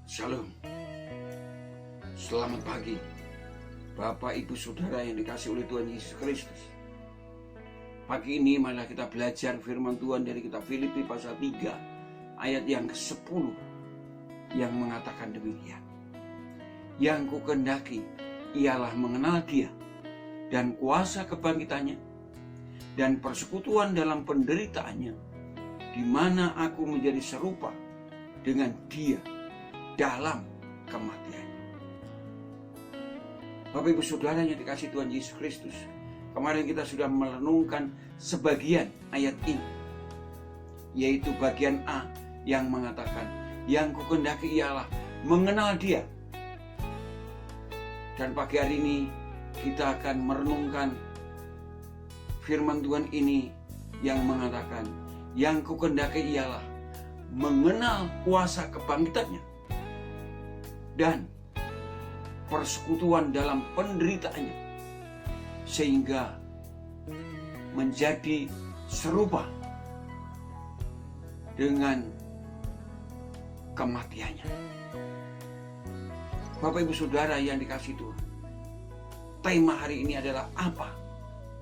Shalom. Selamat pagi Bapak, Ibu, Saudara yang dikasihi oleh Tuhan Yesus Kristus. Pagi ini malah kita belajar firman Tuhan dari kitab Filipi pasal 3 ayat yang ke-10 yang mengatakan demikian. Yang kukendaki ialah mengenal Dia dan kuasa kebangkitannya dan persekutuan dalam penderitaannya, di mana aku menjadi serupa dengan Dia dalam kematiannya. Bapak, Ibu, Saudara yang dikasihi Tuhan Yesus Kristus, kemarin kita sudah merenungkan sebagian ayat ini, yaitu bagian A yang mengatakan, yang kukendaki ialah mengenal Dia. Dan pagi hari ini kita akan merenungkan firman Tuhan ini yang mengatakan, yang kukendaki ialah mengenal kuasa kebangkitannya dan persekutuan dalam penderitaannya, sehingga menjadi serupa dengan kematiannya. Bapak, Ibu, Saudara yang dikasihi Tuhan, tema hari ini adalah apa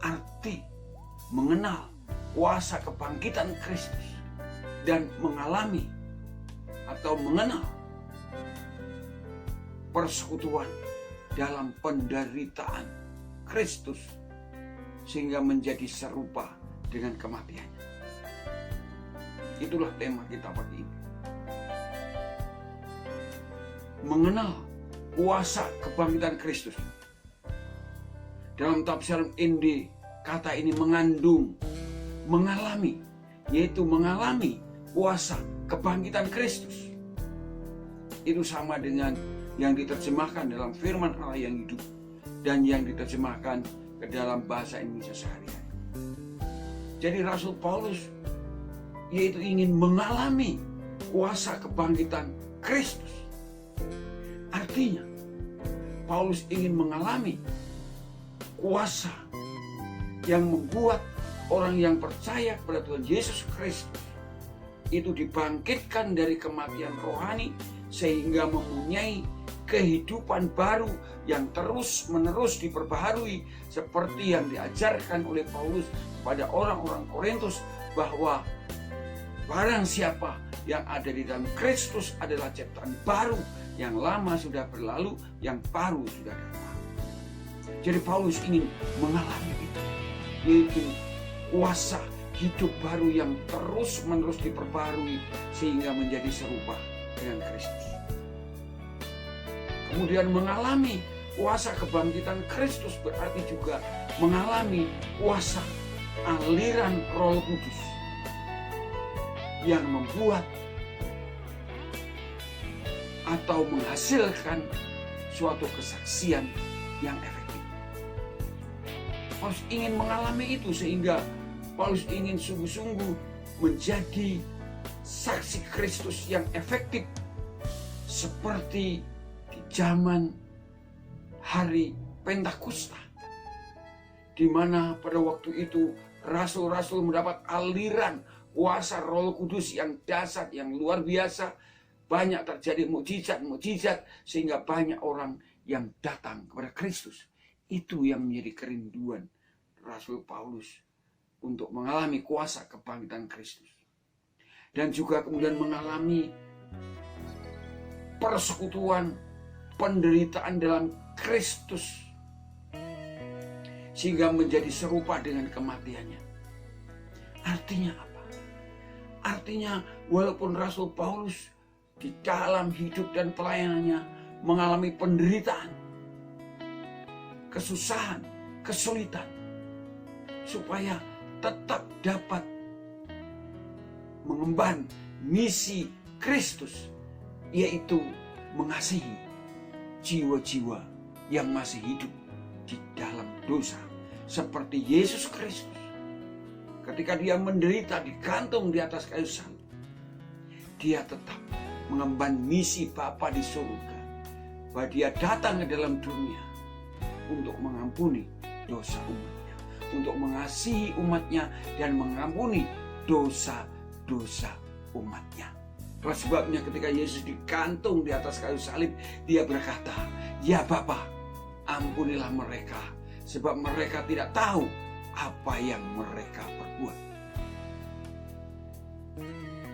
arti mengenal kuasa kebangkitan Kristus dan mengalami atau mengenal persekutuan dalam penderitaan Kristus sehingga menjadi serupa dengan kematiannya. Itulah tema kita pagi ini. Mengenal kuasa kebangkitan Kristus. Dalam tafsir Indi, kata ini mengandung mengalami, yaitu mengalami kuasa kebangkitan Kristus. Itu sama dengan yang diterjemahkan dalam firman Allah yang hidup dan yang diterjemahkan ke dalam bahasa Indonesia sehari-hari. Jadi Rasul Paulus yaitu ingin mengalami kuasa kebangkitan Kristus. Artinya Paulus ingin mengalami kuasa yang membuat orang yang percaya kepada Tuhan Yesus Kristus itu dibangkitkan dari kematian rohani sehingga mempunyai kehidupan baru yang terus-menerus diperbaharui, seperti yang diajarkan oleh Paulus kepada orang-orang Korintus, bahwa barang siapa yang ada di dalam Kristus adalah ciptaan baru, yang lama sudah berlalu, yang baru sudah datang. Jadi Paulus ingin mengalami itu, yaitu kuasa hidup baru yang terus-menerus diperbaharui sehingga menjadi serupa dengan Kristus. Kemudian mengalami kuasa kebangkitan Kristus berarti juga mengalami kuasa aliran Roh Kudus yang membuat atau menghasilkan suatu kesaksian yang efektif. Paulus ingin mengalami itu sehingga Paulus ingin sungguh-sungguh menjadi saksi Kristus yang efektif seperti di zaman hari Pentakosta, di mana pada waktu itu rasul-rasul mendapat aliran kuasa Roh Kudus yang dahsyat, yang luar biasa. Banyak terjadi mukjizat-mukjizat sehingga banyak orang yang datang kepada Kristus. Itu yang menjadi kerinduan Rasul Paulus untuk mengalami kuasa kebangkitan Kristus. Dan juga kemudian mengalami persekutuan penderitaan dalam Kristus sehingga menjadi serupa dengan kematiannya. Artinya apa? Artinya walaupun Rasul Paulus di dalam hidup dan pelayanannya mengalami penderitaan, kesusahan, kesulitan, supaya tetap dapat mengemban misi Kristus, yaitu mengasihi jiwa-jiwa yang masih hidup di dalam dosa, seperti Yesus Kristus. Ketika dia menderita digantung di atas kayu salib, dia tetap mengemban misi Bapa di surga, bahwa dia datang ke dalam dunia untuk mengampuni dosa umatnya, untuk mengasihi umatnya dan mengampuni dosa-dosa umatnya. Itulah sebabnya ketika Yesus digantung di atas kayu salib, dia berkata, "Ya Bapa, ampunilah mereka, sebab mereka tidak tahu apa yang mereka perbuat."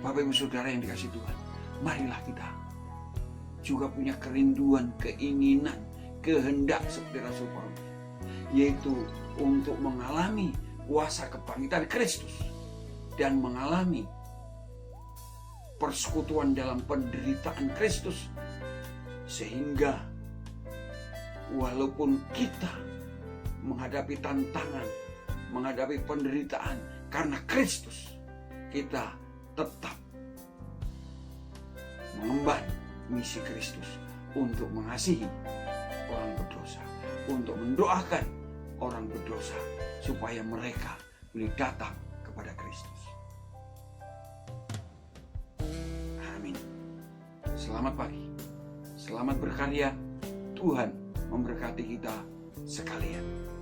Bapak Ibu Saudara yang dikasihi Tuhan, marilah kita juga punya kerinduan, keinginan, kehendak seperti Rasul Paulus, yaitu untuk mengalami kuasa kebangkitan Kristus dan mengalami persekutuan dalam penderitaan Kristus, sehingga walaupun kita menghadapi tantangan, menghadapi penderitaan karena Kristus, kita tetap mengemban misi Kristus untuk mengasihi orang berdosa, untuk mendoakan orang berdosa supaya mereka boleh datang kepada Kristus. Amin. Selamat pagi, selamat berkarya. Tuhan memberkati kita sekalian.